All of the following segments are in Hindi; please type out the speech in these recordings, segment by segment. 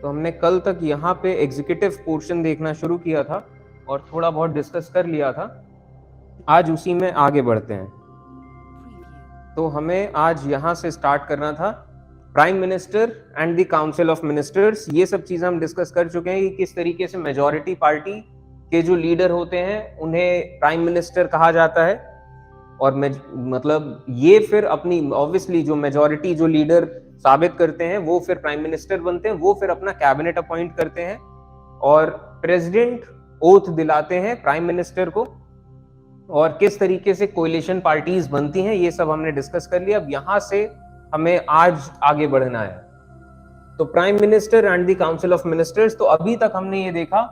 तो हमने कल तक यहाँ पे एग्जीक्यूटिव पोर्शन देखना शुरू किया था और थोड़ा बहुत डिस्कस कर लिया था। आज उसी में आगे बढ़ते हैं। तो हमें आज यहाँ से स्टार्ट करना था prime minister and the council of ministers. ये सब चीजें हम डिस्कस कर चुके हैं कि किस तरीके से मेजॉरिटी पार्टी के जो लीडर होते हैं उन्हें प्राइम मिनिस्टर कहा जाता है, और मतलब ये फिर अपनी ऑब्वियसली जो मेजॉरिटी जो लीडर साबित करते हैं वो फिर प्राइम मिनिस्टर बनते हैं, वो फिर अपना कैबिनेट अपॉइंट करते हैं और प्रेसिडेंट ओथ दिलाते हैं प्राइम मिनिस्टर को, और किस तरीके से कोलिशन पार्टीज बनती हैं ये सब हमने डिस्कस कर लिया। अब यहां से हमें आज आगे बढ़ना है। तो prime minister and the council of ministers, तो अभी तक हमने ये देखा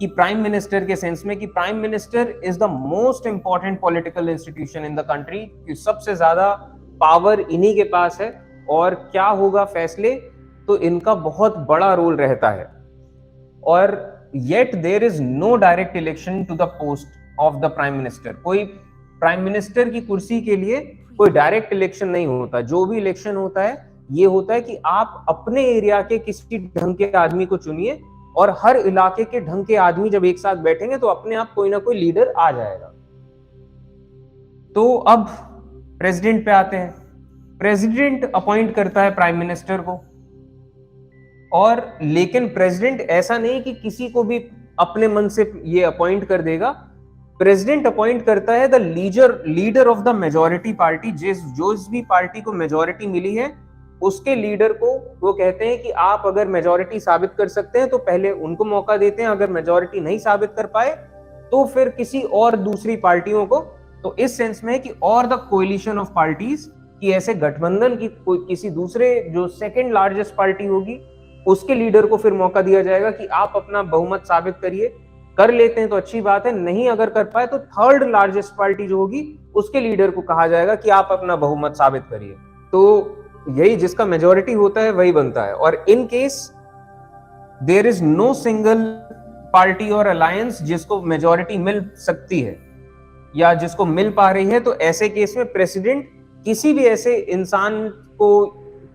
कि प्राइम मिनिस्टर के सेंस में कि prime minister is the most important political institution in the country, कि सबसे ज्यादा पावर इन्हीं के पास है और क्या होगा फैसले तो इनका बहुत बड़ा रोल रहता है। और yet there is no direct election to the post of the prime minister. कोई प्राइम मिनिस्टर की कुर्सी के लिए कोई डायरेक्ट इलेक्शन नहीं होता। जो भी इलेक्शन होता है ये होता है कि आप अपने एरिया के किसी ढंग के आदमी को चुनिए और हर इलाके के ढंग के आदमी जब एक साथ बैठेंगे तो अपने आप कोई ना कोई लीडर आ जाएगा। तो अब प्रेसिडेंट पे आते हैं। प्रेसिडेंट अपॉइंट करता है प्राइम मिनिस्टर को, और लेकिन प्रेसिडेंट ऐसा नहीं कि किसी को भी अपने मन से ये अपॉइंट कर देगा। प्रेसिडेंट अपॉइंट करता है the leader of the majority party. जो भी पार्टी को मेजॉरिटी मिली है उसके लीडर को वो कहते हैं कि आप अगर मेजॉरिटी साबित कर सकते हैं तो पहले उनको मौका देते हैं, अगर मेजॉरिटी नहीं साबित कर पाए तो फिर किसी और दूसरी पार्टियों को। तो इस सेंस में है कि और द कोलिशन ऑफ पार्टीज, कि ऐसे गठबंधन की कोई किसी दूसरे जो सेकंड लार्जेस्ट पार्टी होगी उसके लीडर को फिर मौका दिया जाएगा कि आप अपना बहुमत साबित करिए। कर लेते हैं तो अच्छी बात है, नहीं अगर कर पाए तो थर्ड लार्जेस्ट पार्टी जो होगी उसके लीडर को कहा जाएगा कि आप अपना बहुमत साबित करिए। तो यही जिसका मेजॉरिटी होता है वही बनता है। और in case there is no single party or alliance जिसको मेजॉरिटी मिल सकती है या जिसको मिल पा रही है, तो ऐसे केस में प्रेसिडेंट किसी भी ऐसे इंसान को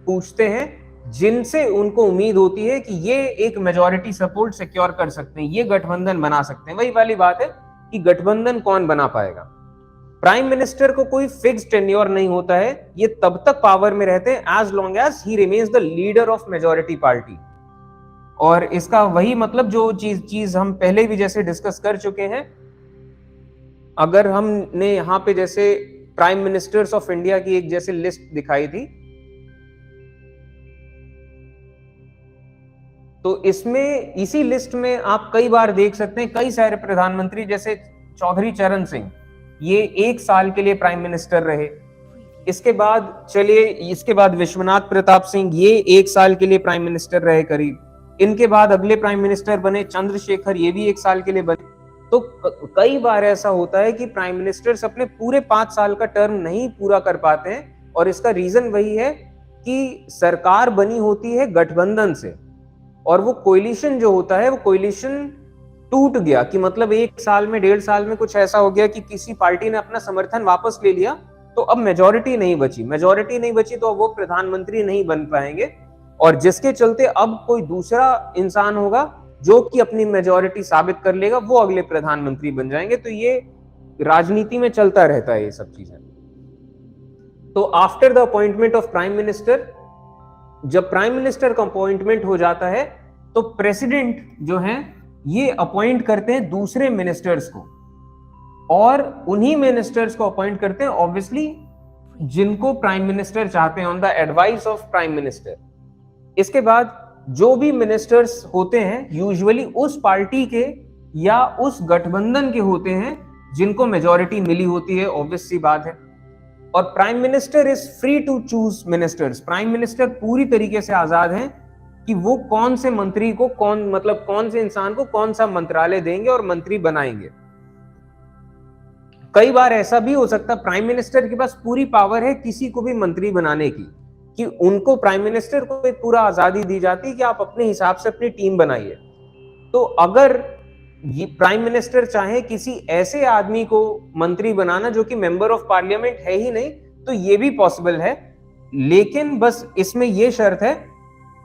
पूछते हैं जिनसे उनको उम्मीद होती है कि ये एक मेजॉरिटी सपोर्ट सिक्योर कर सकते हैं, ये गठबंधन बना सकते हैं। वही वाली बात है कि गठबंधन कौन बना पाएगा। प्राइम मिनिस्टर को कोई फिक्स्ड टेन्योर नहीं होता है, ये तब तक पावर में रहते हैं as long as he remains the leader of majority party. और इसका वही मतलब जो चीज हम पहले भी जैसे डिस्कस कर चुके हैं, अगर हमने यहाँ पे जैसे प्राइम मिनिस्टर्स ऑफ इंडिया की एक जैसे लिस्ट दिखाई थी, तो इसमें इसी लिस्ट में आप कई बार देख सकते हैं कई सारे प्रधानमंत्री, जैसे चौधरी चरण सिंह ये 1 साल के लिए प्राइम मिनिस्टर रहे। इसके बाद विश्वनाथ प्रताप सिंह ये 1 साल के लिए प्राइम मिनिस्टर रहे करीब। इनके बाद अगले प्राइम मिनिस्टर बने चंद्रशेखर, ये भी 1 साल के लिए बने। तो कई बार ऐसा होता है कि प्राइम मिनिस्टर्स अपने पूरे 5 साल का टर्म नहीं पूरा कर पाते हैं, और इसका रीजन वही है कि सरकार बनी होती है गठबंधन से, और वो कोलिशन जो होता है वो कोलिशन टूट गया, कि मतलब 1 साल में 1.5 साल में कुछ ऐसा हो गया कि किसी पार्टी ने अपना समर्थन वापस ले लिया, तो अब मेजॉरिटी नहीं बची तो अब वो प्रधानमंत्री नहीं बन पाएंगे, और जिसके चलते अब कोई दूसरा इंसान होगा जो कि अपनी मेजॉरिटी साबित कर लेगा, वो अगले प्रधानमंत्री बन जाएंगे। तो ये राजनीति में चलता रहता है ये सब चीजें। तो after the appointment of prime minister, जब प्राइम मिनिस्टर का अपॉइंटमेंट हो जाता है तो प्रेसिडेंट जो है ये अपॉइंट करते हैं दूसरे मिनिस्टर्स को, और उन्हीं मिनिस्टर्स को अपॉइंट करते हैं ऑब्वियसली जिनको प्राइम मिनिस्टर चाहते हैं, on the advice of prime minister. इसके बाद जो भी मिनिस्टर्स होते हैं यूजुअली उस पार्टी के या उस गठबंधन के होते हैं जिनको मेजॉरिटी मिली होती है, ऑब्वियस सी बात है। और prime minister is free to choose ministers. Prime minister पूरी तरीके से आजाद हैं कि वो कौन से मंत्री को कौन से इंसान को कौन सा मंत्रालय देंगे और मंत्री बनाएंगे। कई बार ऐसा भी हो सकता है प्राइम मिनिस्टर के पास पूरी पावर है किसी को भी मंत्री बनाने की, कि उनको प्राइम मिनिस्टर को एक पूरा आजादी दी जाती है कि आप अपने हिसाब से अपनी टीम बनाइए। तो अगर ये प्राइम मिनिस्टर चाहे किसी ऐसे आदमी को मंत्री बनाना जो कि मेंबर ऑफ पार्लियामेंट है ही नहीं, तो ये भी पॉसिबल है, लेकिन बस इसमें ये शर्त है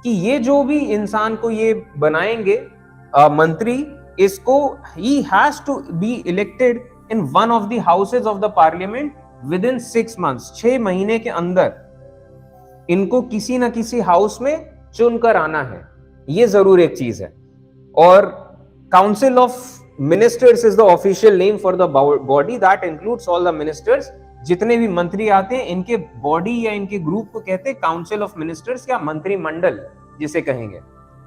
कि ये जो भी इंसान को ये बनाएंगे मंत्री, इसको he has to be elected in one of the houses of the parliament within 6 months, 6 महीने के अंदर इनको किसी ना किसी हाउस में चुनकर आना है, ये जरूर एक चीज है। और council of ministers is the official name for the body that includes all the ministers. जितने भी मंत्री आते हैं इनके बॉडी या इनके ग्रुप को कहते हैं काउंसिल ऑफ मिनिस्टर्स या मंत्रिमंडल जिसे कहेंगे।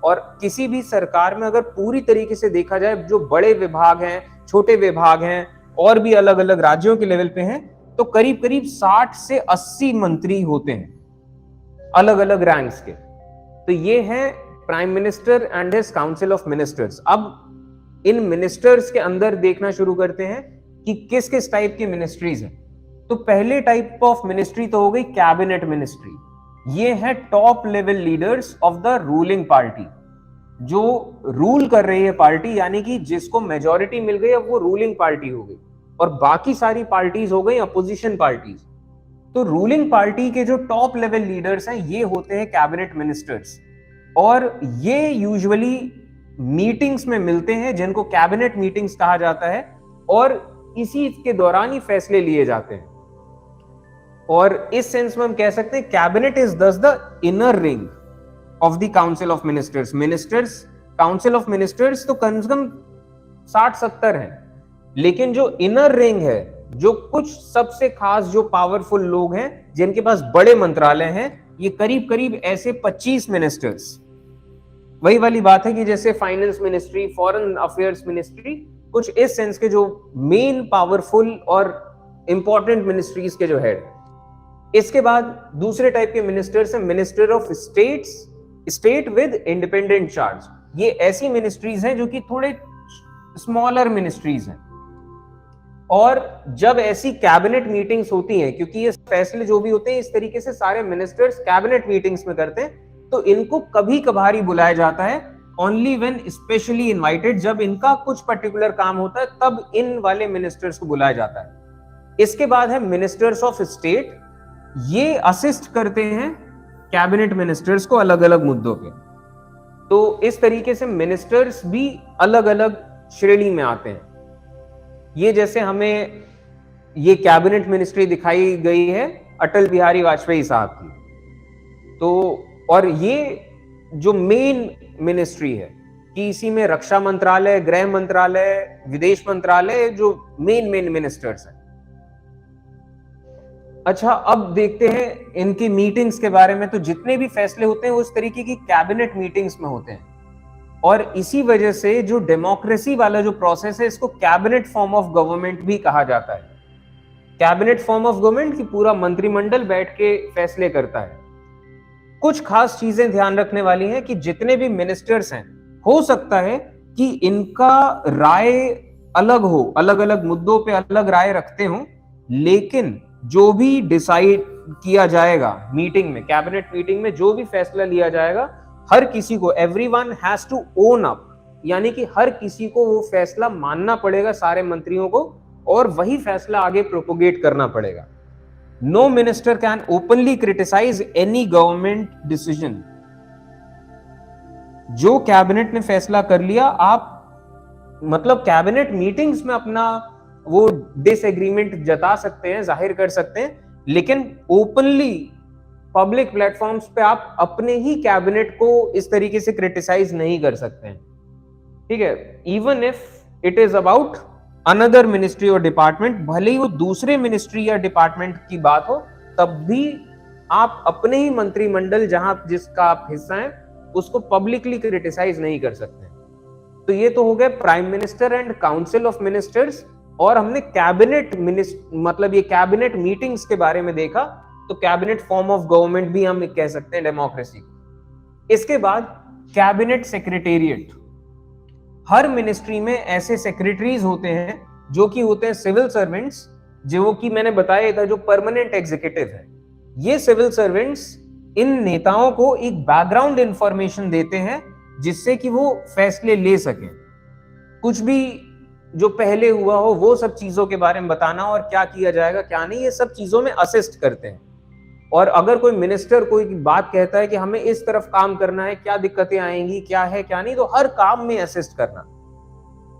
और किसी भी सरकार में अगर पूरी तरीके से देखा जाए, जो बड़े विभाग हैं, छोटे विभाग हैं और भी अलग अलग राज्यों के लेवल पे हैं, तो करीब करीब 60 से 80 मंत्री होते हैं अलग अलग रैंक्स के। तो ये है prime minister and his council of ministers. अब इन मिनिस्टर्स के अंदर देखना शुरू करते हैं कि किस किस टाइप की मिनिस्ट्रीज हैं। तो पहले टाइप ऑफ मिनिस्ट्री तो हो गई कैबिनेट मिनिस्ट्री। ये है top level leaders of the ruling party, जो रूल कर रही है पार्टी, यानी कि जिसको मेजॉरिटी मिल गई अब वो रूलिंग पार्टी हो गई और बाकी सारी पार्टीज हो गई अपोजिशन पार्टीज। तो रूलिंग पार्टी के जो टॉप लेवल लीडर्स हैं ये होते हैं कैबिनेट मिनिस्टर्स, और ये यूजुअली मीटिंग्स में मिलते हैं जिनको कैबिनेट मीटिंग्स कहा जाता है, और इसी के दौरान ही फैसले लिए जाते हैं। और इस सेंस में हम कह सकते हैं कैबिनेट इज दस the inner ring of the council of ministers. Ministers, council of ministers तो कम से कम 60-70 हैं, लेकिन जो इनर रिंग है, जो कुछ सबसे खास जो पावरफुल लोग हैं जिनके पास बड़े मंत्रालय हैं, ये करीब करीब ऐसे 25 मिनिस्टर्स। वही वाली बात है कि जैसे finance ministry, foreign affairs ministry, कुछ इस सेंस के जो मेन पावरफुल और इंपॉर्टेंट मिनिस्ट्रीज के जो हेड। इसके बाद दूसरे टाइप के मिनिस्टर्स हैं minister of states, state with independent charge. ये ऐसी मिनिस्ट्रीज हैं जो कि थोड़े स्मॉलर मिनिस्ट्रीज हैं। और जब ऐसी कैबिनेट मीटिंग्स होती हैं, क्योंकि ये फैसले जो भी होते हैं इस तरीके से सारे मिनिस्टर्स कैबिनेट मीटिंग्स में करते हैं, तो इनको कभी कभार ही बुलाया जाता है, ओनली व्हेन स्पेशली इनवाइटेड। जब इनका कुछ पर्टिकुलर काम होता है तब इन वाले मिनिस्टर्स को बुलाया जाता है। इसके बाद है मिनिस्टर्स ऑफ स्टेट। ये असिस्ट करते हैं कैबिनेट मिनिस्टर्स को अलग अलग मुद्दों पे। तो इस तरीके से मिनिस्टर्स भी अलग अलग श्रेणी में आते हैं। ये जैसे हमें ये कैबिनेट मिनिस्ट्री दिखाई गई है अटल बिहारी वाजपेयी साहब की। तो और ये जो मेन मिनिस्ट्री है कि इसी में रक्षा मंत्रालय, गृह मंत्रालय, विदेश मंत्रालय, जो मेन मिनिस्टर्स हैं। अच्छा, अब देखते हैं इनकी मीटिंग्स के बारे में। तो जितने भी फैसले होते हैं वो इस तरीके की कैबिनेट मीटिंग्स में होते हैं, और इसी वजह से जो डेमोक्रेसी वाला जो प्रोसेस है इसको कैबिनेट फॉर्म ऑफ गवर्नमेंट भी कहा जाता है। कैबिनेट फॉर्म ऑफ गवर्नमेंट की पूरा मंत्रिमंडल बैठ के फैसले करता है। कुछ खास चीजें ध्यान रखने वाली हैं कि जितने भी मिनिस्टर्स हैं, हो सकता है कि इनका राय अलग हो, अलग अलग मुद्दों पे अलग राय रखते हो, लेकिन जो भी डिसाइड किया जाएगा मीटिंग में, कैबिनेट मीटिंग में जो भी फैसला लिया जाएगा, हर किसी को, everyone has to own up, यानी कि हर किसी को वो फैसला मानना पड़ेगा, सारे मंत्रियों को, और वही फैसला आगे प्रोपोगेट करना पड़ेगा। No minister can openly criticise any government decision. जो कैबिनेट ने फैसला कर लिया, आप मतलब कैबिनेट मीटिंग्स में अपना वो डिसएग्रीमेंट जता सकते हैं, जाहिर कर सकते हैं, लेकिन ओपनली पब्लिक प्लेटफॉर्म्स पे आप अपने ही कैबिनेट को इस तरीके से क्रिटिसाइज नहीं कर सकते हैं। ठीक है, even if it is about another ministry और डिपार्टमेंट, भले ही वो दूसरे मिनिस्ट्री या डिपार्टमेंट की बात हो, तब भी आप अपने ही मंत्रिमंडल जहां जिसका आप हिस्सा हैं उसको पब्लिकली क्रिटिसाइज नहीं कर सकते। तो ये तो हो गए prime minister and council of ministers. और हमने कैबिनेट मतलब ये कैबिनेट मीटिंग्स के बारे में देखा। तो कैबिनेट फॉर्म ऑफ गवर्नमेंट भी हम कह सकते हैं डेमोक्रेसी। इसके बाद कैबिनेट सेक्रेटेरिएट। हर मिनिस्ट्री में ऐसे सेक्रेटरीज होते हैं जो कि होते हैं सिविल सर्वेंट्स, जो कि मैंने बताया था जो परमानेंट एग्जीक्यूटिव है। ये सिविल सर्वेंट्स इन नेताओं को एक बैकग्राउंड इंफॉर्मेशन देते हैं जिससे कि वो फैसले ले सकें। कुछ भी जो पहले हुआ हो वो सब चीजों के बारे में बताना, और क्या किया जाएगा क्या नहीं, ये सब चीजों में असिस्ट करते हैं। और अगर कोई मिनिस्टर कोई बात कहता है कि हमें इस तरफ काम करना है, क्या दिक्कतें आएंगी, क्या है क्या नहीं, तो हर काम में असिस्ट करना।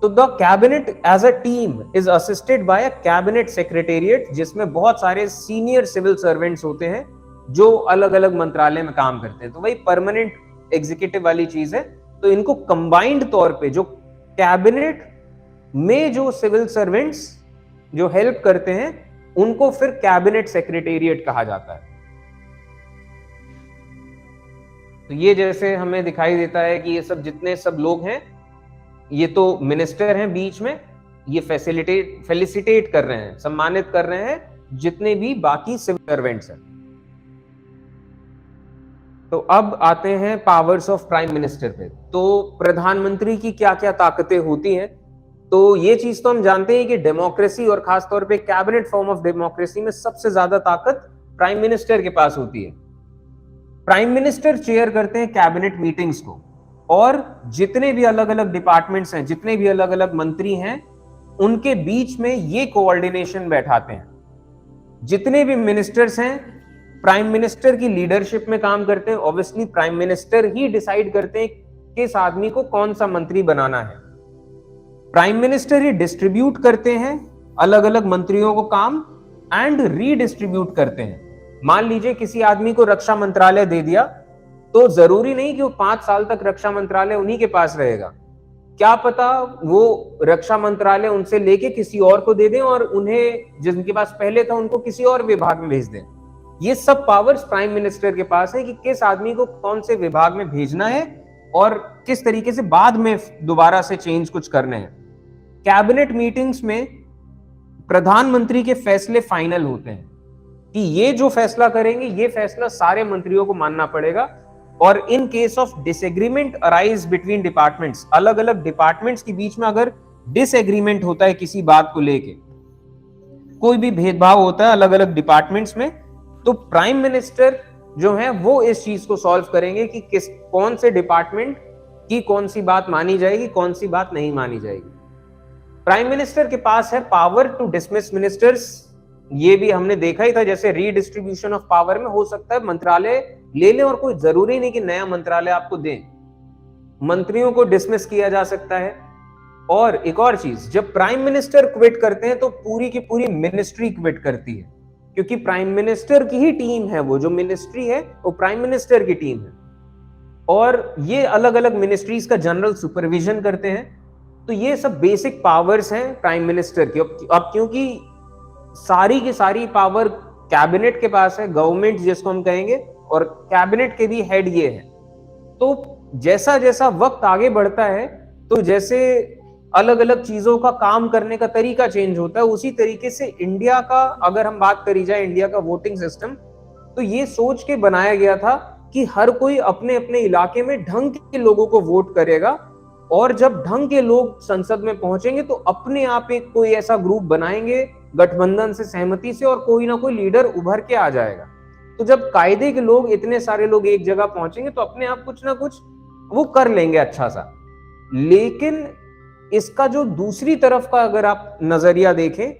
तो the cabinet as a team is assisted by a cabinet secretariat, जिसमें बहुत सारे सीनियर सिविल सर्वेंट्स होते हैं जो अलग अलग मंत्रालय में काम करते हैं। तो वही परमानेंट एग्जीक्यूटिव वाली चीज है। तो इनको कंबाइंड तौर पे जो कैबिनेट में जो सिविल सर्वेंट्स जो हेल्प करते हैं उनको फिर कैबिनेट सेक्रेटेरिएट कहा जाता है। तो ये जैसे हमें दिखाई देता है कि ये सब जितने सब लोग हैं, ये तो मिनिस्टर हैं बीच में, ये फेलिसिटेट कर रहे हैं, सम्मानित कर रहे हैं जितने भी बाकी सिविल सर्वेंट्स हैं। तो अब आते हैं पावर्स ऑफ प्राइम मिनिस्टर पे। तो प्रधानमंत्री की क्या क्या ताकतें होती हैं, तो ये चीज तो हम जानते हैं कि डेमोक्रेसी और खासतौर पे कैबिनेट फॉर्म ऑफ डेमोक्रेसी में सबसे ज्यादा ताकत प्राइम मिनिस्टर के पास होती है। प्राइम मिनिस्टर चेयर करते हैं कैबिनेट मीटिंग्स को, और जितने भी अलग अलग डिपार्टमेंट्स हैं, जितने भी अलग अलग मंत्री हैं, उनके बीच में ये कोऑर्डिनेशन बैठाते हैं। जितने भी मिनिस्टर्स हैं प्राइम मिनिस्टर की लीडरशिप में काम करते हैं। ऑब्वियसली प्राइम मिनिस्टर ही डिसाइड करते हैं किस आदमी को कौन सा मंत्री बनाना है। प्राइम मिनिस्टर ही डिस्ट्रीब्यूट करते हैं अलग अलग मंत्रियों को काम, एंड रीडिस्ट्रीब्यूट करते हैं। मान लीजिए किसी आदमी को रक्षा मंत्रालय दे दिया, तो जरूरी नहीं कि वो 5 साल तक रक्षा मंत्रालय उन्हीं के पास रहेगा। क्या पता वो रक्षा मंत्रालय उनसे लेके किसी और को दे दें, और उन्हें जिनके पास पहले था उनको किसी और विभाग में भेज दें। ये सब पावर्स प्राइम मिनिस्टर के पास है कि किस आदमी को कौन से विभाग में भेजना है और किस तरीके से बाद में दोबारा से चेंज कुछ करने हैं। कैबिनेट मीटिंग्स में प्रधानमंत्री के फैसले फाइनल होते हैं कि ये जो फैसला करेंगे ये फैसला सारे मंत्रियों को मानना पड़ेगा। और in case of disagreement arise between departments, अलग अलग डिपार्टमेंट्स के बीच में अगर डिसएग्रीमेंट होता है किसी बात को लेके, कोई भी भेदभाव होता है अलग अलग डिपार्टमेंट्स में, तो प्राइम मिनिस्टर जो है वो इस चीज को सॉल्व करेंगे कि कौन से डिपार्टमेंट की कौन सी बात मानी जाएगी, कौन सी बात नहीं मानी जाएगी। प्राइम मिनिस्टर के पास है पावर टू डिसमिस मिनिस्टर्स। ये भी हमने देखा ही था, जैसे रीडिस्ट्रीब्यूशन ऑफ पावर में हो सकता है मंत्रालय ले लें और कोई जरूरी नहीं कि नया मंत्रालय आपको दें, मंत्रियों को डिसमिस किया जा सकता है। और एक और चीज, जब प्राइम मिनिस्टर क्विट करते हैं तो पूरी की पूरी मिनिस्ट्री क्विट करती है, क्योंकि प्राइम मिनिस्टर की ही टीम है, वो जो मिनिस्ट्री है वो प्राइम मिनिस्टर की टीम है। और ये अलग अलग मिनिस्ट्रीज का जनरल सुपरविजन करते हैं। तो ये सब बेसिक पावर्स हैं प्राइम मिनिस्टर की। अब क्योंकि सारी की सारी पावर कैबिनेट के पास है, गवर्नमेंट जिसको हम कहेंगे, और कैबिनेट के भी हेड ये है, तो जैसा जैसा वक्त आगे बढ़ता है तो जैसे अलग अलग चीजों का काम करने का तरीका चेंज होता है, उसी तरीके से इंडिया का अगर हम बात करी जाए, इंडिया का वोटिंग सिस्टम, तो ये सोच के बनाया गया था कि हर कोई अपने अपने इलाके में ढंग के लोगों को वोट करेगा, और जब ढंग के लोग संसद में पहुंचेंगे तो अपने आप एक कोई ऐसा ग्रुप बनाएंगे गठबंधन से, सहमति से, और कोई ना कोई लीडर उभर के आ जाएगा। तो जब कायदे के लोग, इतने सारे लोग एक जगह पहुंचेंगे तो अपने आप कुछ ना कुछ वो कर लेंगे अच्छा सा। लेकिन इसका जो दूसरी तरफ का अगर आप नजरिया देखें,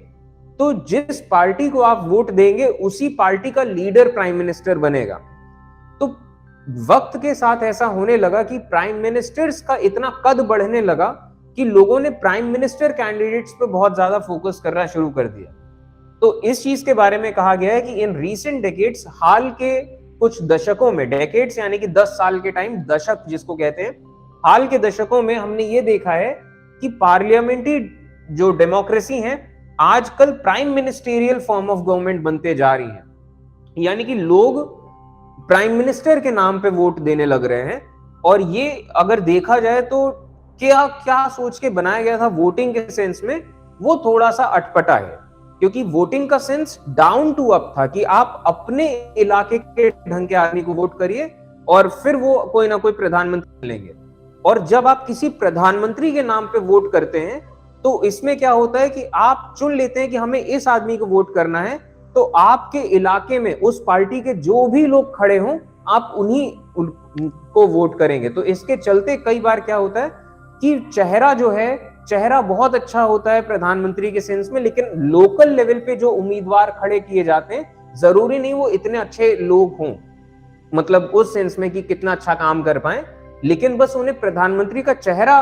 तो जिस पार्टी को आप वोट देंगे उसी पार्टी का लीडर प्राइम मिनिस्टर बनेगा। तो वक्त के साथ ऐसा होने लगा कि प्राइम मिनिस्टर्स का इतना कद बढ़ने लगा कि लोगों ने प्राइम मिनिस्टर कैंडिडेट्स पे बहुत ज्यादा फोकस करना शुरू कर दिया। तो इस चीज के बारे में कहा गया है कि इन रीसेंट डेकेड्स, हाल के कुछ दशकों में, डेकेड्स यानी कि 10 साल के टाइम, दशक जिसको कहते हैं, हाल के दशकों में हमने ये देखा है कि पार्लियामेंट्री जो डेमोक्रेसी है आजकल prime ministerial form of government बनते जा रही है। यानी कि लोग प्राइम मिनिस्टर के नाम पे वोट देने लग रहे हैं। और ये अगर देखा जाए तो क्या क्या सोच के बनाया गया था वोटिंग के सेंस में, वो थोड़ा सा अटपटा है। क्योंकि वोटिंग का सेंस डाउन टू अप था कि आप अपने इलाके के ढंग के आदमी को वोट करिए और फिर वो कोई ना कोई प्रधानमंत्री लेंगे। और जब आप किसी प्रधानमंत्री के नाम पे वोट करते हैं तो इसमें क्या होता है कि आप चुन लेते हैं कि हमें इस आदमी को वोट करना है, तो आपके इलाके में उस पार्टी के जो भी लोग खड़े हों आप उन्हीं को वोट करेंगे। तो इसके चलते कई बार क्या होता है कि चेहरा जो है, चेहरा बहुत अच्छा होता है प्रधानमंत्री के सेंस में, लेकिन लोकल लेवल पे जो उम्मीदवार खड़े किए जाते हैं जरूरी नहीं वो इतने अच्छे लोग हों, मतलब उस सेंस में कि कितना अच्छा काम कर पाए, लेकिन बस उन्हें प्रधानमंत्री का चेहरा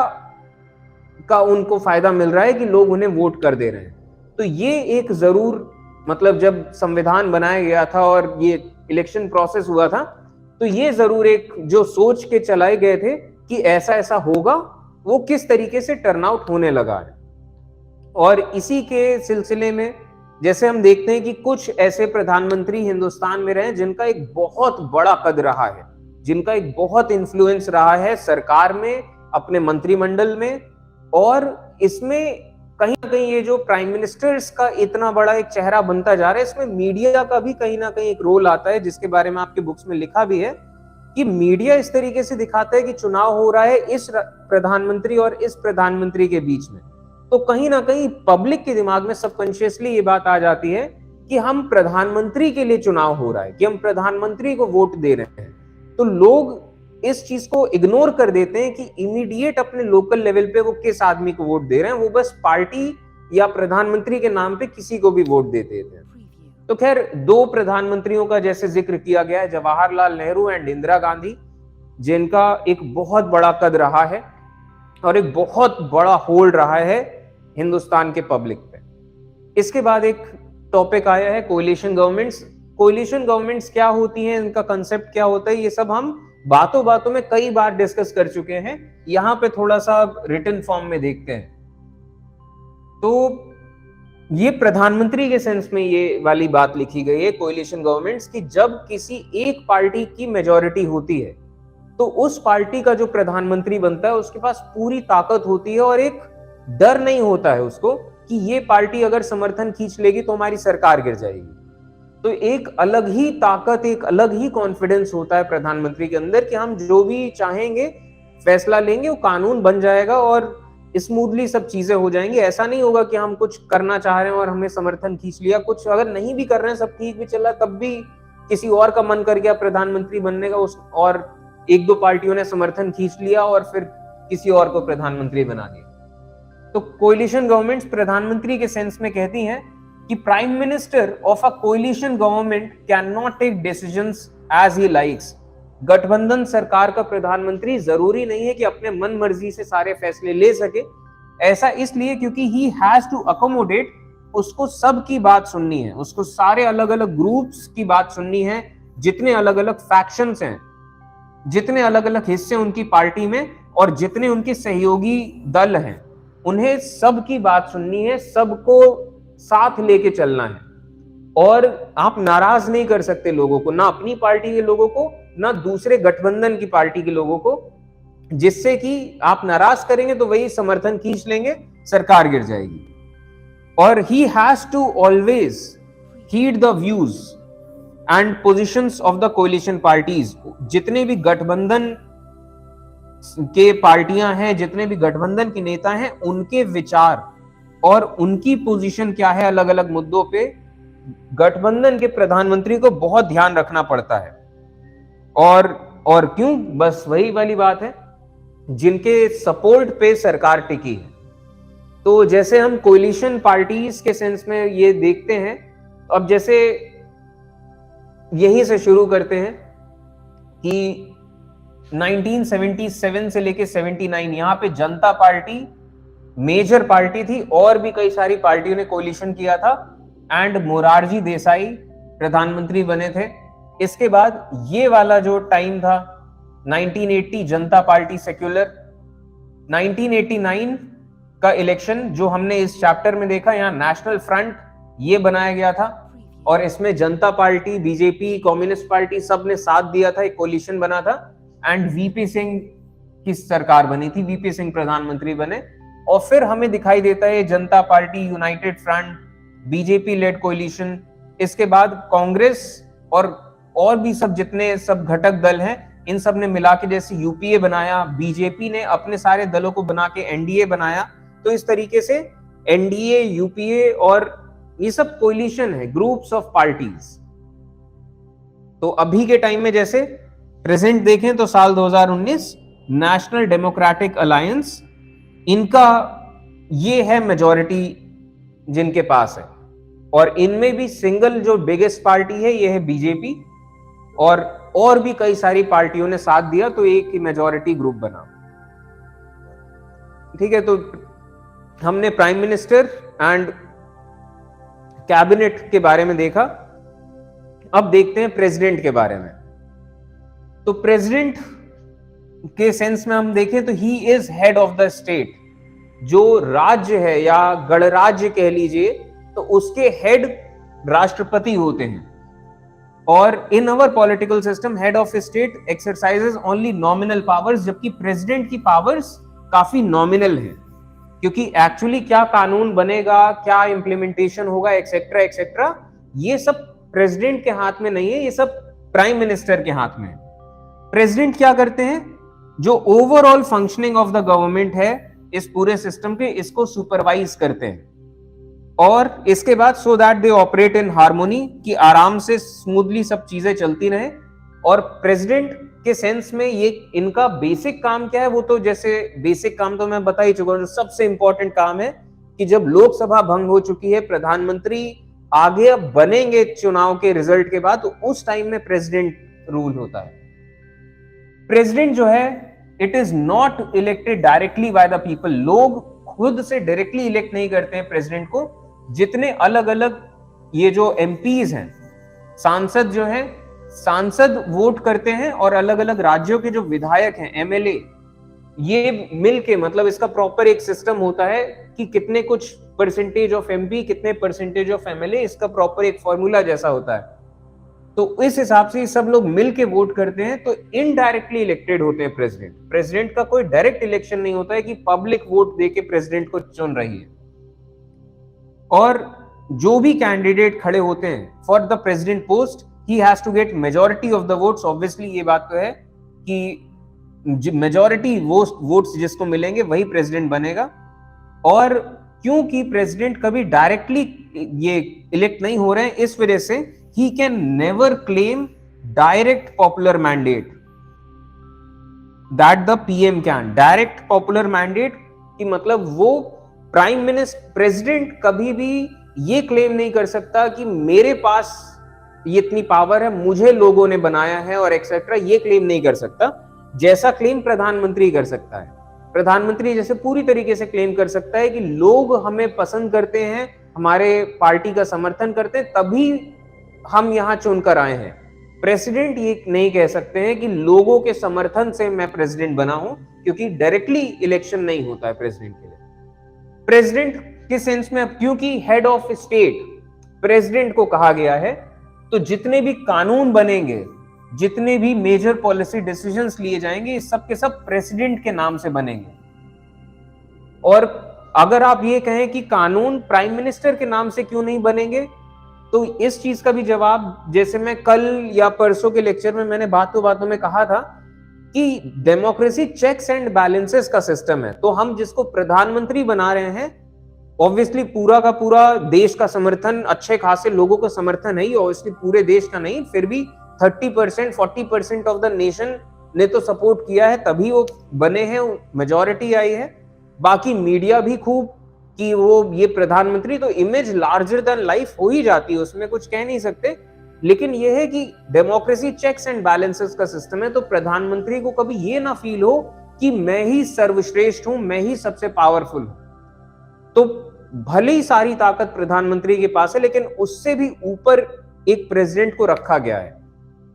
का उनको फायदा मिल रहा है कि लोग उन्हें वोट कर दे रहे हैं। तो ये एक जरूर, मतलब जब संविधान बनाया गया था और ये इलेक्शन प्रोसेस हुआ था, तो ये जरूर एक जो सोच के चलाए गए थे कि ऐसा ऐसा होगा, वो किस तरीके से टर्नआउट होने लगा है। और इसी के सिलसिले में जैसे हम देखते हैं कि कुछ ऐसे प्रधानमंत्री हिंदुस्तान में रहे जिनका एक बहुत बड़ा कद रहा है, जिनका एक बहुत इन्फ्लुएंस रहा है सरकार में, अपने मंत्रिमंडल में, और इसमें कहीं ना कहीं ये जो प्राइम मिनिस्टर्स का इतना बड़ा एक चेहरा बनता जा रहा है, इसमें मीडिया का भी कहीं ना कहीं एक रोल आता है, जिसके बारे में आपके बुक्स में लिखा भी है कि मीडिया इस तरीके से दिखाता है कि चुनाव हो रहा है इस प्रधानमंत्री और इस प्रधानमंत्री के बीच में, तो कहीं ना कहीं पब्लिक के दिमाग में सबकॉन्शियसली ये बात आ जाती है कि हम प्रधानमंत्री के लिए चुनाव हो रहा है, कि हम प्रधानमंत्री को वोट दे रहे हैं। तो लोग इस चीज को इग्नोर कर देते हैं कि इमीडिएट अपने लोकल लेवल पे वो किस आदमी को वोट दे रहे हैं, वो बस पार्टी या प्रधानमंत्री के नाम पे किसी को भी वोट दे देते हैं। तो खैर, दो प्रधानमंत्रियों का जैसे जिक्र किया गया है, जवाहरलाल नेहरू एंड इंदिरा गांधी, जिनका एक बहुत बड़ा कद रहा है और एक बहुत बड़ा होल्ड रहा है हिंदुस्तान के पब्लिक पे। इसके बाद एक टॉपिक आया है कोलिशन गवर्नमेंट्स। कोलिशन गवर्नमेंट्स क्या होती हैं, इनका कंसेप्ट क्या होता है, ये सब हम बातों बातों में कई बार डिस्कस कर चुके हैं, यहां पे थोड़ा सा रिटन फॉर्म में देखते हैं। तो ये प्रधानमंत्री के सेंस में ये वाली बात लिखी गई है कोलिशन गवर्नमेंट्स की, जब किसी एक पार्टी की मेजॉरिटी होती है तो उस पार्टी का जो प्रधानमंत्री बनता है उसके पास पूरी ताकत होती है और एक डर नहीं होता है उसको कि ये पार्टी अगर समर्थन खींच लेगी तो हमारी सरकार गिर जाएगी। तो एक अलग ही ताकत, एक अलग ही कॉन्फिडेंस होता है प्रधानमंत्री के अंदर कि हम जो भी चाहेंगे फैसला लेंगे, वो कानून बन जाएगा और स्मूथली सब चीजें हो जाएंगी। ऐसा नहीं होगा कि हम कुछ करना चाह रहे हैं और हमें समर्थन खींच लिया, कुछ अगर नहीं भी कर रहे हैं, सब ठीक भी चल रहा है, तब भी किसी और का मन कर गया प्रधानमंत्री बनने का, उस और एक दो पार्टियों ने समर्थन खींच लिया और फिर किसी और को प्रधानमंत्री बना दिया। तो कोलिशन गवर्नमेंट्स प्रधानमंत्री के सेंस में कहती हैं कि prime minister of a coalition government can not take decisions as he likes. गठबंधन सरकार का प्रधानमंत्री जरूरी नहीं है कि अपने मन मर्जी से सारे फैसले ले सके। ऐसा इसलिए क्योंकि ही हैज टू अकोमोडेट, उसको सबकी बात सुननी है, उसको सारे अलग अलग ग्रुप्स की बात सुननी है, जितने अलग अलग फैक्शंस हैं, जितने अलग अलग हिस्से उनकी पार्टी में और जितने उनके सहयोगी दल हैं, उन्हें सबकी बात सुननी है, सबको साथ लेके चलना है। और आप नाराज नहीं कर सकते लोगों को, ना अपनी पार्टी के लोगों को, ना दूसरे गठबंधन की पार्टी के लोगों को, जिससे कि आप नाराज करेंगे तो वही समर्थन खींच लेंगे, सरकार गिर जाएगी। और he has to always heed the views and positions of the coalition parties। जितने भी गठबंधन के पार्टियां हैं, जितने भी गठबंधन के नेता हैं, उनके विचार और उनकी पोजीशन क्या है अलग अलग मुद्दों पे, गठबंधन के प्रधानमंत्री को बहुत ध्यान रखना पड़ता है। और क्यों? बस वही वाली बात है, जिनके सपोर्ट पे सरकार टिकी है। तो जैसे हम कोलिशन पार्टीज के सेंस में ये देखते हैं, अब जैसे यहीं से शुरू करते हैं कि 1977 से लेके 79 यहाँ पे जनता पार्टी मेजर पार्टी थी, और भी कई सारी पार्टियों ने कोलिशन किया था, एंड मोरारजी देसाई प्रधानमंत्री बने थे। इसके बाद ये वाला जो टाइम था 1980 जनता पार्टी सेक्युलर, 1989 का इलेक्शन जो हमने इस चैप्टर में देखा, यहाँ नेशनल फ्रंट ये बनाया गया था और इसमें जनता पार्टी, बीजेपी, कम्युनिस्ट पार्टी सब ने साथ दिया था, एक कोलिशन बना था, एंड वीपी सिंह की सरकार बनी थी, वीपी सिंह प्रधानमंत्री बने। और फिर हमें दिखाई देता है Janata Party, United Front, BJP led coalition, इसके बाद कांग्रेस और भी सब जितने सब घटक दल हैं, इन सब ने मिला के जैसे यूपीए बनाया, बीजेपी ने अपने सारे दलों को बना के एनडीए बनाया। तो इस तरीके से एनडीए, यूपीए और ये सब कोलिशन है, ग्रुप्स ऑफ पार्टीज। तो अभी के टाइम में जैसे प्रेजेंट देखें तो साल 2019 नेशनल डेमोक्रेटिक अलायंस, इनका ये है मेजॉरिटी जिनके पास है। और इनमें भी सिंगल जो बिगेस्ट पार्टी है ये है बीजेपी, और भी कई सारी पार्टियों ने साथ दिया, तो एक ही मेजॉरिटी ग्रुप बना। ठीक है, तो हमने प्राइम मिनिस्टर एंड कैबिनेट के बारे में देखा। अब देखते हैं प्रेसिडेंट के बारे में। तो प्रेसिडेंट के सेंस में हम देखें तो he is head of the state. जो राज्य है या गणराज्य कह लीजिए, तो उसके हेड राष्ट्रपति होते हैं। और in our political system head of state exercises only nominal powers, जबकि प्रेसिडेंट की पावर्स काफी नॉमिनल है, क्योंकि एक्चुअली क्या कानून बनेगा, क्या इंप्लीमेंटेशन होगा, एक्सेट्रा एक्सेट्रा, ये सब प्रेसिडेंट के हाथ में नहीं है, ये सब प्राइम मिनिस्टर के हाथ में है। प्रेसिडेंट क्या करते हैं, जो overall functioning of the government है इस पूरे सिस्टम के, इसको सुपरवाइज करते हैं। और इसके बाद so that they operate in harmony, कि आराम से स्मूथली सब चीजें चलती रहे। और प्रेसिडेंट के सेंस में ये इनका बेसिक काम क्या है, वो तो जैसे बेसिक काम तो मैं बता ही चुका हूं। जो सबसे इंपॉर्टेंट काम है कि जब लोकसभा भंग हो चुकी है, प्रधानमंत्री आगे अब बनेंगे चुनाव के रिजल्ट के बाद, तो उस टाइम में प्रेसिडेंट रूल होता है। प्रेसिडेंट जो है it is not elected directly by the people. लोग खुद से डायरेक्टली इलेक्ट नहीं करते हैं प्रेसिडेंट को। जितने अलग अलग ये जो एमपीज हैं, सांसद जो हैं, सांसद वोट करते हैं, और अलग अलग राज्यों के जो विधायक हैं, एमएलए, ये मिलके, मतलब इसका प्रॉपर एक सिस्टम होता है कि कितने कुछ परसेंटेज ऑफ एमपी, कितने परसेंटेज ऑफ एमएलए, इसका प्रॉपर एक फॉर्मूला जैसा होता है। तो इस हिसाब से सब लोग मिलके वोट करते हैं, तो इनडायरेक्टली इलेक्टेड होते हैं प्रेसिडेंट। प्रेसिडेंट का कोई डायरेक्ट इलेक्शन नहीं होता है कि पब्लिक वोट देके प्रेसिडेंट को चुन रही है। और जो भी कैंडिडेट खड़े होते हैं for the president post, he has to get majority of the votes. Obviously ये बात तो है कि मेजॉरिटी वोट्स जिसको मिलेंगे वही प्रेसिडेंट बनेगा। और क्योंकि प्रेसिडेंट कभी डायरेक्टली ये इलेक्ट नहीं हो रहे हैं, इस वजह से he can never claim direct popular mandate that the PM can। direct popular mandate कि मतलब वो प्राइम मिनिस्टर, प्रेसिडेंट कभी भी ये क्लेम नहीं कर सकता कि मेरे पास ये इतनी पावर है, मुझे लोगों ने बनाया है और एक्सेट्रा, ये क्लेम नहीं कर सकता। जैसा क्लेम प्रधानमंत्री कर सकता है। प्रधानमंत्री जैसे पूरी तरीके से क्लेम कर सकता है कि लोग हमें पसंद करते हैं, हमारे पार्टी का समर्थन करते हैं, तभी हम यहां चुनकर आए हैं। प्रेसिडेंट ये नहीं कह सकते हैं कि लोगों के समर्थन से मैं प्रेसिडेंट बना हूं, क्योंकि डायरेक्टली इलेक्शन नहीं होता है प्रेसिडेंट के लिए। प्रेसिडेंट के सेंस में, अब क्योंकि हेड ऑफ स्टेट प्रेसिडेंट को कहा गया है, तो जितने भी कानून बनेंगे, जितने भी मेजर पॉलिसी डिसीजंस लिए जाएंगे, ये सब के सब प्रेसिडेंट के नाम से बनेंगे। और अगर आप ये कहें कि कानून प्राइम मिनिस्टर के नाम से क्यों नहीं बनेंगे, तो इस चीज का भी जवाब, जैसे मैं कल या परसों के लेक्चर में मैंने बातों बातों में कहा था कि डेमोक्रेसी चेक्स एंड बैलेंसेस का सिस्टम है। तो हम जिसको प्रधानमंत्री बना रहे हैं, ऑब्वियसली पूरा का पूरा देश का समर्थन, अच्छे खासे लोगों का समर्थन है, ऑब्वियसली पूरे देश का नहीं, फिर भी 30% 40% ऑफ द नेशन ने तो सपोर्ट किया है, तभी वो बने हैं, मेजॉरिटी आई है। बाकी मीडिया भी खूब कि वो ये प्रधानमंत्री, तो इमेज लार्जर देन लाइफ हो ही जाती है, उसमें कुछ कह नहीं सकते। लेकिन ये है कि डेमोक्रेसी चेक्स एंड बैलेंसेस का सिस्टम है, तो प्रधानमंत्री को कभी ये ना फील हो कि मैं ही सर्वश्रेष्ठ हूं, मैं ही सबसे पावरफुल हूं। तो भले ही सारी ताकत प्रधानमंत्री के पास है, लेकिन उससे भी ऊपर एक प्रेसिडेंट को रखा गया है।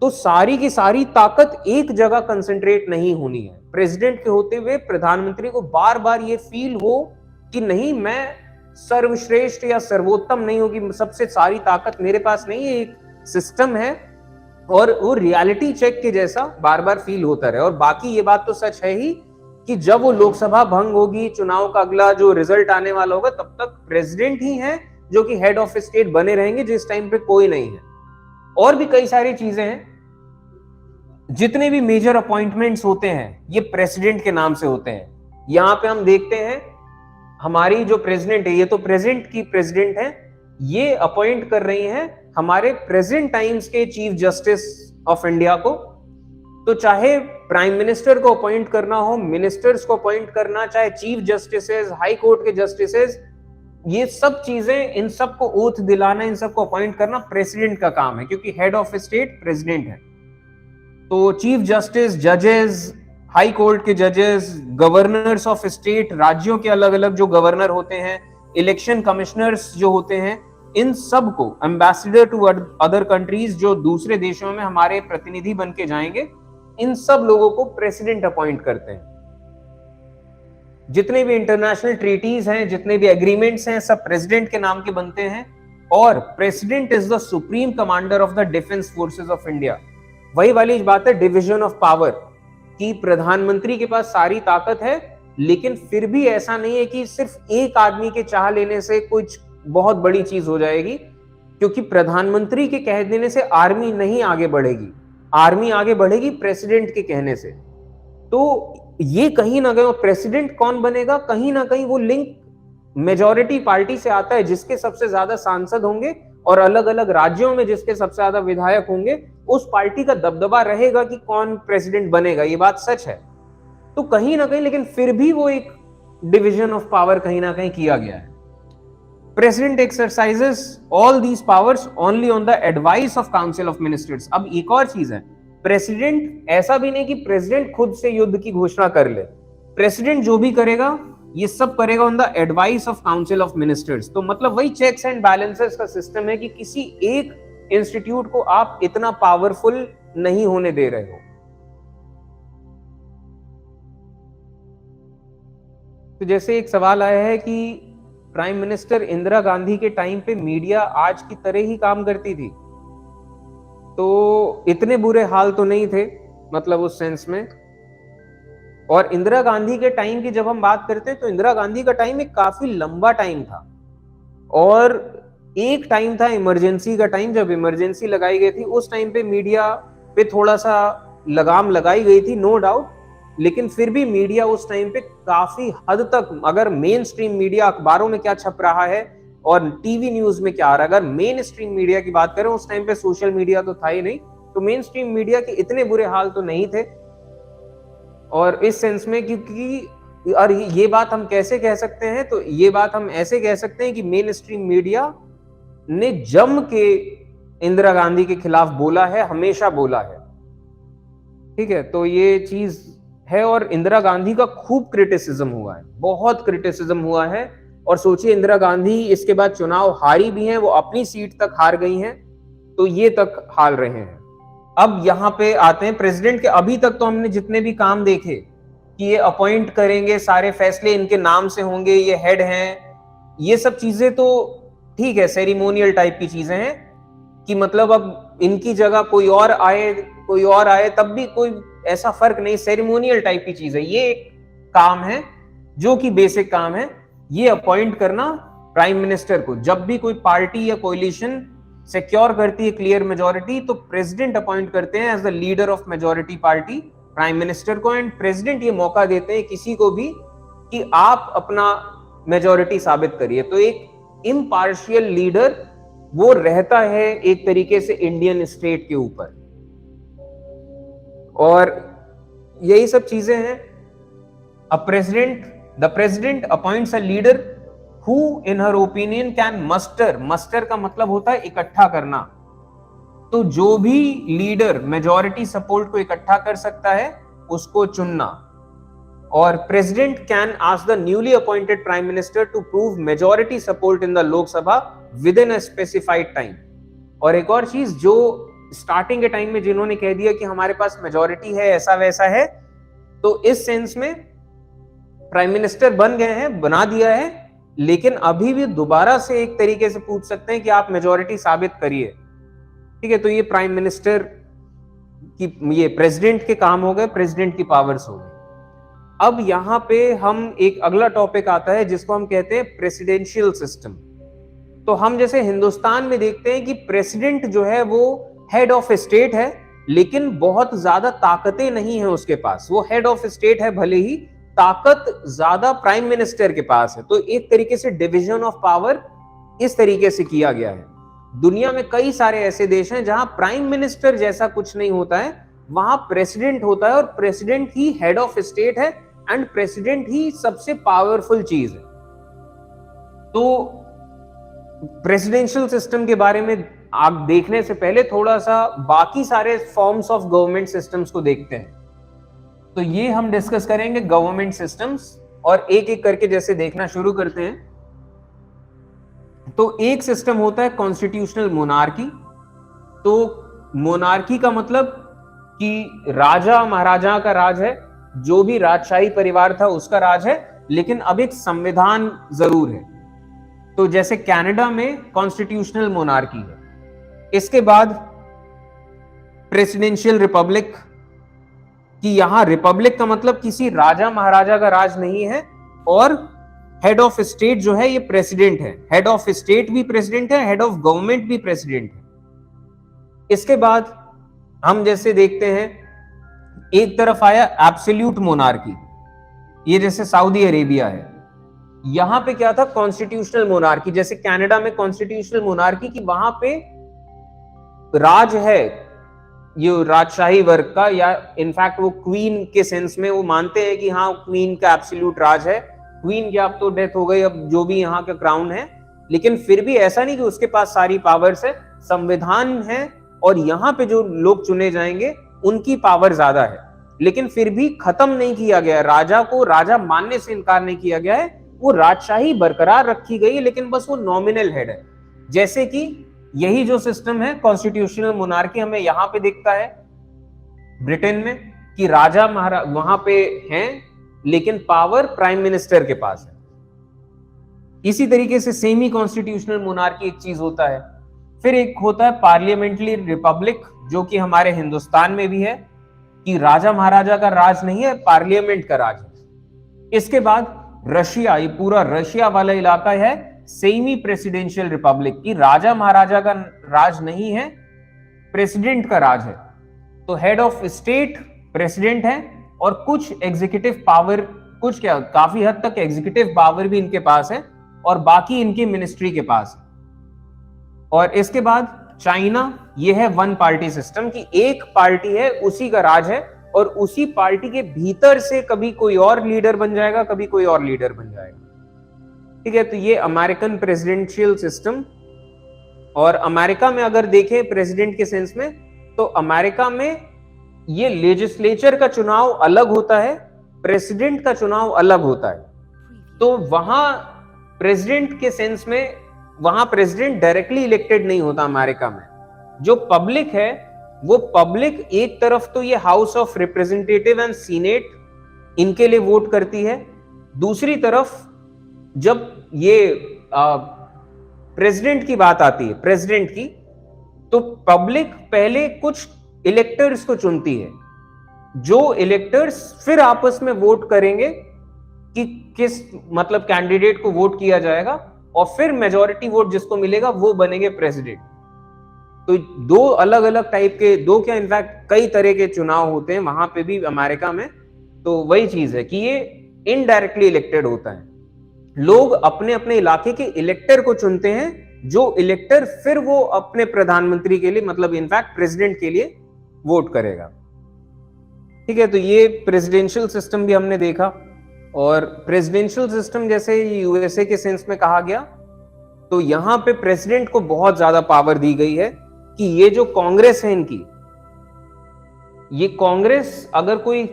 तो सारी की सारी ताकत एक जगह कंसंट्रेट नहीं होनी है। प्रेसिडेंट के होते हुए प्रधानमंत्री को बार बार ये फील हो कि नहीं, मैं सर्वश्रेष्ठ या सर्वोत्तम नहीं होगी, सबसे सारी ताकत मेरे पास नहीं है, एक सिस्टम है, और वो रियलिटी चेक के जैसा बार बार फील होता रहे। और बाकी ये बात तो सच है ही कि जब वो लोकसभा भंग होगी, चुनाव का अगला जो रिजल्ट आने वाला होगा, तब तक प्रेसिडेंट ही है जो कि हेड ऑफ स्टेट बने रहेंगे, जिस टाइम पे कोई नहीं है। और भी कई सारी चीजें हैं, जितने भी मेजर अपॉइंटमेंट्स होते हैं ये प्रेसिडेंट के नाम से होते हैं। यहां पे हम देखते हैं हमारी जो प्रेसिडेंट है, ये तो प्रेजेंट की प्रेसिडेंट है, ये अपॉइंट कर रही हैं हमारे प्रेजेंट टाइम्स के चीफ जस्टिस ऑफ इंडिया को। तो चाहे प्राइम मिनिस्टर को अपॉइंट करना हो, मिनिस्टर्स को अपॉइंट करना, चाहे चीफ जस्टिसेस, हाई कोर्ट के जस्टिसेस, ये सब चीजें, इन सबको ओथ दिलाना, इन सबको अपॉइंट करना प्रेसिडेंट का काम है, क्योंकि हेड ऑफ स्टेट प्रेसिडेंट है। तो चीफ जस्टिस, जजेस, हाई कोर्ट के जजेस, गवर्नर्स ऑफ स्टेट, राज्यों के अलग अलग जो गवर्नर होते हैं, इलेक्शन कमिश्नर्स जो होते हैं, इन सब को, एम्बेसडर टू अदर कंट्रीज, जो दूसरे देशों में हमारे प्रतिनिधि बन के जाएंगे, इन सब लोगों को प्रेसिडेंट अपॉइंट करते हैं। जितने भी इंटरनेशनल ट्रीटीज हैं, जितने भी एग्रीमेंट्स हैं, सब प्रेसिडेंट के नाम के बनते हैं। और president is the supreme commander of the defence forces of India. वही वाली बात है डिवीजन ऑफ पावर कि प्रधानमंत्री के पास सारी ताकत है, लेकिन फिर भी ऐसा नहीं है कि सिर्फ एक आदमी के चाह लेने से कुछ बहुत बड़ी चीज हो जाएगी, क्योंकि प्रधानमंत्री के कह देने से आर्मी नहीं आगे बढ़ेगी। आर्मी आगे बढ़ेगी प्रेसिडेंट के कहने से। तो ये कहीं ना कहीं प्रेसिडेंट कौन बनेगा, कहीं ना कहीं वो लिंक मेजॉरिटी पार्टी से आता है, जिसके सबसे ज्यादा सांसद होंगे और अलग अलग राज्यों में जिसके सबसे ज्यादा विधायक होंगे, उस पार्टी का दबदबा रहेगा कि कौन प्रेसिडेंट बनेगा। ये बात सच है। तो कहीं ना कहीं, लेकिन फिर भी वो एक डिवीजन ऑफ पावर कहीं ना कहीं किया गया है। President exercises all these powers only on the advice of council of ministers. अब एक और चीज है, प्रेसिडेंट ऐसा भी नहीं कि प्रेसिडेंट खुद से युद्ध की घोषणा कर ले। प्रेसिडेंट जो भी करेगा ये सब करेगा on the advice of council of ministers. तो मतलब वही चेक्स एंड बैलेंसेस का सिस्टम है कि किसी एक इंस्टीट्यूट को आप इतना पावरफुल नहीं होने दे रहे हो। तो जैसे एक सवाल आया है कि प्राइम मिनिस्टर इंदिरा गांधी के टाइम पे मीडिया आज की तरह ही काम करती थी, तो इतने बुरे हाल तो नहीं थे, मतलब उस सेंस में। और इंदिरा गांधी के टाइम की जब हम बात करते हैं तो इंदिरा गांधी का टाइम एक काफी लंबा टाइम था, और एक टाइम था इमरजेंसी का टाइम, जब इमरजेंसी लगाई गई थी उस टाइम पे मीडिया पे थोड़ा सा लगाम लगाई गई थी, नो डाउट। लेकिन फिर भी मीडिया उस टाइम पे काफी हद तक, अगर मेन स्ट्रीम मीडिया, अखबारों में क्या छप रहा है और टीवी न्यूज में क्या आ रहा है, अगर मेन स्ट्रीम मीडिया की बात करें, उस टाइम पे सोशल मीडिया तो था ही नहीं, तो मेन स्ट्रीम मीडिया के इतने बुरे हाल तो नहीं थे। और इस सेंस में, क्योंकि और ये बात हम कैसे कह सकते हैं, तो ये बात हम ऐसे कह सकते हैं कि मेन स्ट्रीम मीडिया ने जम के इंदिरा गांधी के खिलाफ बोला है, हमेशा बोला है, ठीक है। तो ये चीज है, और इंदिरा गांधी का खूब क्रिटिसिज्म हुआ है, बहुत क्रिटिसिज्म हुआ है। और सोचिए इंदिरा गांधी इसके बाद चुनाव हारी भी हैं, वो अपनी सीट तक हार गई हैं, तो ये तक हाल रहे हैं। अब यहाँ पे आते हैं प्रेसिडेंट के। अभी तक तो हमने जितने भी काम देखे कि ये अपॉइंट करेंगे, सारे फैसले इनके नाम से होंगे, ये हेड हैं, ये सब चीजें तो ठीक है, सेरिमोनियल टाइप की चीजें हैं कि मतलब अब इनकी जगह कोई और आए तब भी कोई ऐसा फर्क नहीं, सेरिमोनियल टाइप की चीज है। ये एक काम है जो कि बेसिक काम है, ये अपॉइंट करना प्राइम मिनिस्टर को। जब भी कोई पार्टी या कोलिशन सिक्योर करती है क्लियर मेजॉरिटी, तो प्रेसिडेंट अपॉइंट करते हैं as the leader of majority party prime minister को, एंड प्रेसिडेंट ये मौका देते हैं किसी को भी कि आप अपना मेजॉरिटी साबित करिए। तो एक इम्पार्शियल लीडर वो रहता है एक तरीके से इंडियन स्टेट के ऊपर, और यही सब चीजें हैं। The president appoints a leader who in her opinion can muster का मतलब होता है इकट्ठा करना। तो जो भी लीडर मेजॉरिटी सपोर्ट को इकट्ठा कर सकता है उसको चुनना। और president can ask the newly appointed prime minister to prove majority support in the Lok Sabha within a specified time. और एक और चीज, जो स्टार्टिंग के टाइम में जिन्होंने कह दिया कि हमारे पास मेजॉरिटी है, ऐसा वैसा है, तो इस सेंस में प्राइम मिनिस्टर बन गए हैं, बना दिया है, लेकिन अभी भी दोबारा से एक तरीके से पूछ सकते हैं कि आप मेजॉरिटी साबित करिए, ठीक है। तो ये प्राइम मिनिस्टर की, ये प्रेसिडेंट के काम हो गए, प्रेसिडेंट की पावर्स हो गई। अब यहां पे हम एक अगला टॉपिक आता है जिसको हम कहते हैं प्रेसिडेंशियल सिस्टम। तो हम जैसे हिंदुस्तान में देखते हैं कि प्रेसिडेंट जो है वो हेड ऑफ स्टेट है, लेकिन बहुत ज्यादा ताकतें नहीं है उसके पास। वो हेड ऑफ स्टेट है भले ही, ताकत ज्यादा प्राइम मिनिस्टर के पास है। तो एक तरीके से डिवीजन ऑफ पावर इस तरीके से किया गया है। दुनिया में कई सारे ऐसे देश हैं जहां प्राइम मिनिस्टर जैसा कुछ नहीं होता है, वहां प्रेसिडेंट होता है, और president he head of state है, एंड प्रेसिडेंट ही सबसे पावरफुल चीज है। तो प्रेसिडेंशियल सिस्टम के बारे में आप देखने से पहले थोड़ा सा बाकी सारे फॉर्म्स ऑफ गवर्नमेंट सिस्टम्स को देखते हैं। तो ये हम डिस्कस करेंगे गवर्नमेंट सिस्टम्स, और एक एक करके जैसे देखना शुरू करते हैं। तो एक सिस्टम होता है कॉन्स्टिट्यूशनल मोनार्की। तो मोनार्की का मतलब कि राजा महाराजा का राज है, जो भी राजशाही परिवार था उसका राज है, लेकिन अब एक संविधान जरूर है। तो जैसे कनाडा में कॉन्स्टिट्यूशनल मोनार्की है। इसके बाद प्रेसिडेंशियल रिपब्लिक, कि यहां रिपब्लिक का मतलब किसी राजा महाराजा का राज नहीं है, और हेड ऑफ स्टेट जो है ये प्रेसिडेंट है। हेड ऑफ स्टेट भी प्रेसिडेंट है, हेड ऑफ गवर्नमेंट भी प्रेसिडेंट है। इसके बाद हम जैसे देखते हैं, एक तरफ आया एब्सोल्यूट मोनार्की, ये जैसे सऊदी अरेबिया है। यहां पे क्या था, कॉन्स्टिट्यूशनल मोनार्की। जैसे कनाडा में कॉन्स्टिट्यूशनल मोनार्की की वहां पे राज है ये राजशाही वर्ग का, या इनफैक्ट वो क्वीन के सेंस में वो मानते हैं कि हाँ क्वीन का एब्सोल्यूट राज है। क्वीन की अब तो डेथ हो गई, अब जो भी यहाँ का क्राउन है, लेकिन फिर भी ऐसा नहीं कि उसके पास सारी पावर्स है। संविधान है और यहाँ पे जो लोग चुने जाएंगे उनकी पावर ज्यादा है, लेकिन फिर भी खत्म नहीं किया गया। राजा को राजा मानने से इनकार नहीं किया गया है, वो राजशाही बरकरार रखी गई है, लेकिन बस वो नॉमिनल हेड है। जैसे कि यही जो सिस्टम है कॉन्स्टिट्यूशनल मोनार्की हमें यहां पे दिखता है ब्रिटेन में, कि राजा महाराज वहां पे हैं, लेकिन पावर प्राइम मिनिस्टर के पास है। इसी तरीके से सेमी कॉन्स्टिट्यूशनल मोनार्की एक चीज होता है। फिर एक होता है पार्लियामेंट्री रिपब्लिक, जो कि हमारे हिंदुस्तान में भी है, कि राजा महाराजा का राज नहीं है, पार्लियामेंट का राज है। इसके बाद रशिया, ये पूरा रशिया वाला इलाका है सेमी प्रेसिडेंशियल रिपब्लिक, की राजा महाराजा का राज नहीं है, प्रेसिडेंट का राज है। तो हेड ऑफ स्टेट प्रेसिडेंट है, और कुछ एग्जीक्यूटिव पावर, कुछ क्या काफी हद तक एग्जीक्यूटिव पावर भी इनके पास है, और बाकी इनके मिनिस्ट्री के पास है। और इसके बाद चाइना, ये है वन पार्टी सिस्टम, की एक पार्टी है उसी का राज है, और उसी पार्टी के भीतर से कभी कोई और लीडर बन जाएगा, कभी कोई और लीडर बन जाएगा। ठीक है, तो ये अमेरिकन प्रेसिडेंशियल सिस्टम। और अमेरिका में अगर देखें प्रेसिडेंट के सेंस में, तो अमेरिका में ये लेजिस्लेचर का चुनाव अलग होता है, प्रेसिडेंट का चुनाव अलग होता है। तो वहां प्रेसिडेंट के सेंस में, वहां प्रेसिडेंट डायरेक्टली इलेक्टेड नहीं होता अमेरिका में। जो पब्लिक है वो पब्लिक एक तरफ तो ये house of representative and senate इनके लिए वोट करती है, दूसरी तरफ जब ये प्रेसिडेंट की बात आती है, प्रेसिडेंट की, तो पब्लिक पहले कुछ इलेक्टर्स को चुनती है, जो इलेक्टर्स फिर आपस में वोट करेंगे कि किस मतलब कैंडिडेट को वोट किया जाएगा, और फिर मेजॉरिटी वोट जिसको मिलेगा वो बनेंगे प्रेसिडेंट। तो दो अलग अलग टाइप के, दो क्या इनफैक्ट कई तरह के चुनाव होते हैं वहां पे भी अमेरिका में। तो वही चीज है कि ये इनडायरेक्टली इलेक्टेड होता है, लोग अपने अपने इलाके के इलेक्टर को चुनते हैं, जो इलेक्टर फिर वो अपने प्रधानमंत्री के लिए मतलब इनफैक्ट प्रेसिडेंट के लिए वोट करेगा। ठीक है, तो ये प्रेसिडेंशियल सिस्टम भी हमने देखा। और प्रेसिडेंशियल सिस्टम जैसे यूएसए के सेंस में कहा गया, तो यहां पे प्रेसिडेंट को बहुत ज्यादा पावर दी गई है, कि ये जो कांग्रेस है इनकी, ये कांग्रेस अगर कोई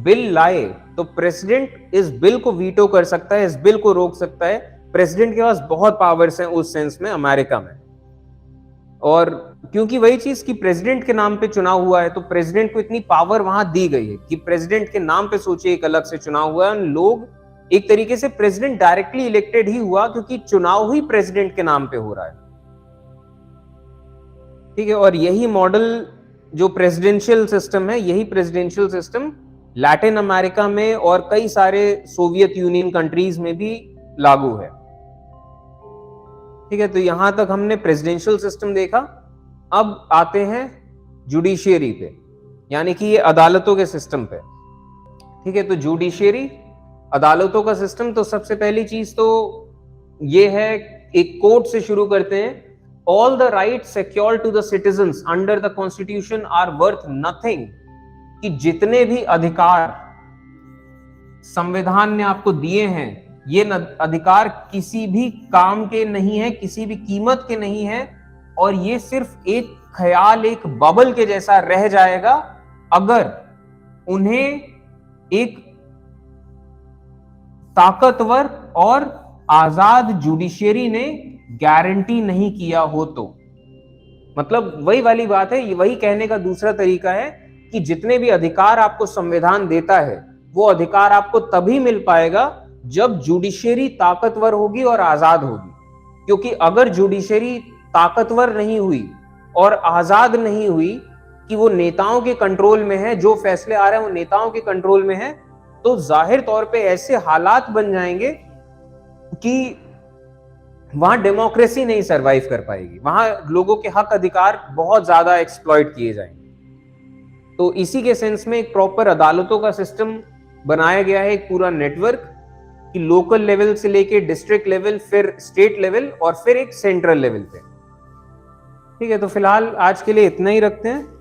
बिल लाए तो प्रेसिडेंट इस बिल को वीटो कर सकता है, इस बिल को रोक सकता है। प्रेसिडेंट के पास बहुत पावर्स हैं उस सेंस में अमेरिका में। और क्योंकि वही चीज कि प्रेसिडेंट के नाम पे चुनाव हुआ है, तो प्रेसिडेंट को इतनी पावर वहां दी गई है कि प्रेसिडेंट के नाम पे सोचिए एक अलग से चुनाव हुआ है। लोग एक तरीके से प्रेसिडेंट डायरेक्टली इलेक्टेड ही हुआ, क्योंकि चुनाव ही प्रेसिडेंट के नाम पे हो रहा है। ठीक है, और यही मॉडल जो प्रेसिडेंशियल सिस्टम है, यही प्रेसिडेंशियल सिस्टम लैटिन अमेरिका में और कई सारे सोवियत यूनियन कंट्रीज में भी लागू है। ठीक है, तो यहां तक हमने प्रेसिडेंशियल सिस्टम देखा। अब आते हैं जुडिशियरी पे, यानी कि ये अदालतों के सिस्टम पे। ठीक है, तो जुडिशियरी अदालतों का सिस्टम, तो सबसे पहली चीज तो ये है, एक कोर्ट से शुरू करते हैं। All the rights secured to the citizens under the Constitution are worth nothing, कि जितने भी अधिकार संविधान ने आपको दिए हैं ये अधिकार किसी भी काम के नहीं है, किसी भी कीमत के नहीं है, और ये सिर्फ एक ख्याल, एक बबल के जैसा रह जाएगा अगर उन्हें एक ताकतवर और आजाद जुडिशियरी ने गारंटी नहीं किया हो तो। मतलब वही वाली बात है, वही कहने का दूसरा तरीका है कि जितने भी अधिकार आपको संविधान देता है वो अधिकार आपको तभी मिल पाएगा जब जुडिशियरी ताकतवर होगी और आजाद होगी। क्योंकि अगर जुडिशियरी ताकतवर नहीं हुई और आजाद नहीं हुई कि वो नेताओं के कंट्रोल में है, जो फैसले आ रहे हैं वो नेताओं के कंट्रोल में है, तो जाहिर तौर पे ऐसे हालात बन जाएंगे कि वहां डेमोक्रेसी नहीं सरवाइव कर पाएगी, वहां लोगों के हक अधिकार बहुत ज्यादा एक्सप्लॉइट किए जाएंगे। तो इसी के सेंस में एक प्रॉपर अदालतों का सिस्टम बनाया गया है, एक पूरा नेटवर्क कि लोकल लेवल से लेके डिस्ट्रिक्ट लेवल, फिर स्टेट लेवल और फिर एक सेंट्रल लेवल पे। ठीक है, तो फिलहाल आज के लिए इतना ही रखते हैं।